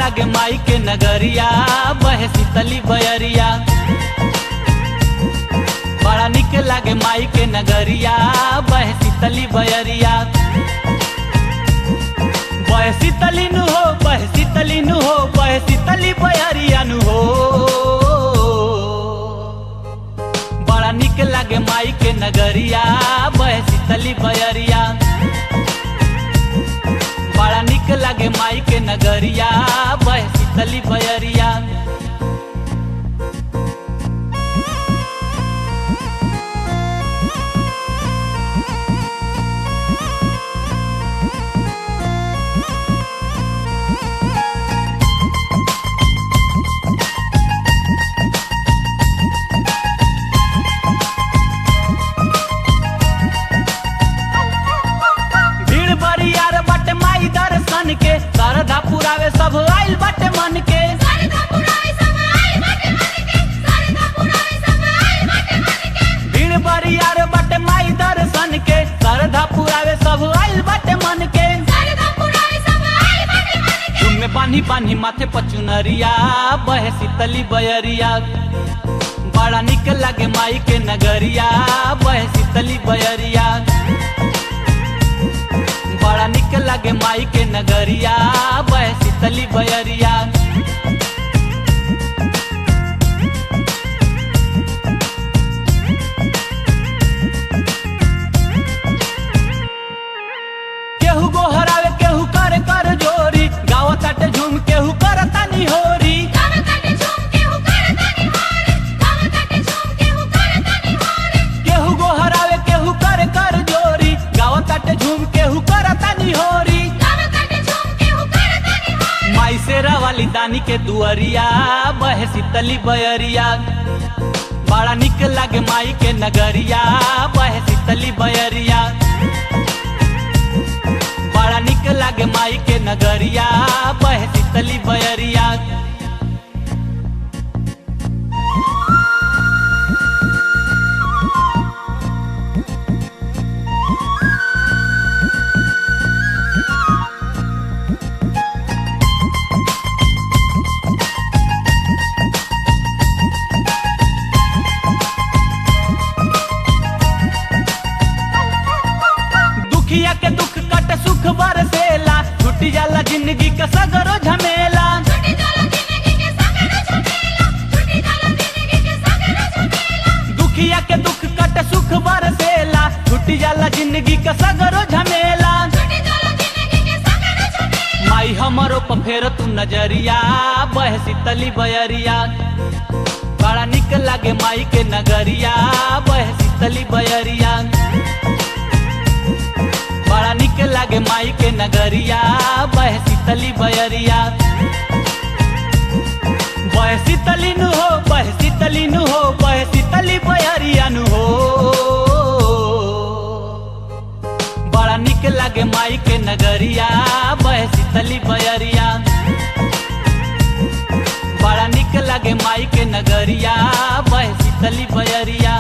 लागे माई के नगरिया बहे शीतली बयरिया। बड़ा निक लागे माई के नगरिया बहे शीतली बयरिया। बहे शीतली नु हो बहे शीतली नु हो बहे शीतली बयरिया नु हो। बड़ा निक लागे माई के नगरिया बहे शीतली बयरिया। बड़ा निक लागे माई के नगरिया बहे शीतली बयरिया। के श्रद्धा पुरावे सब आइल बाटे मन के। भीड़ बरियार बाटे माई दर्शन के श्रद्धा पुरावे सब आइल बाटे मन के। झूम में पानी पानी माथे पचुनरिया बहे शीतली बयरिया। बड़ा निक लागे माई के नगरिया बहे शीतली बयरिया। बड़ा निक लागे माई के नगरिया बहे शीतली बयरिया। केहू गोहरावे केहू कर कर जोरी गाँव ताटे झूम केहू करता निहोरी। केहू गोहरावे केहू कर कर जोरी गाँव ताटे झूम केहू करता निहोरी। माई शेरा वाली दानी के दुअरिया बहे शीतली बयरिया। बड़ा निक लागे माई के नगरिया बहे शीतली बयरिया। बड़ा निक लागे माई के नगरिया बहे शीतली बयरिया। दुखिया के दुख कट सुख बरसेला छुट्टी जाला जिंदगी का सगरो झमेला। दुखिया के दुख कट सुख बरसेला छुट्टी जाला जिंदगी का सगरो झमेला। माई हमरो पर फेर तू नजरिया बहे शीतली बयरिया। बड़ा निक लागे माई के नगरिया बहे शीतली बयरिया। बड़ा निक लागे माई के नगरिया बहे शीतली बयरिया। बहे शीतली नु हो बहे शीतली नु हो बहे शीतली बयरिया नु हो। बड़ा निक लागे माई के नगरिया बहे शीतली बयरिया। बड़ा निक लागे माई के नगरिया बहे शीतली बयरिया।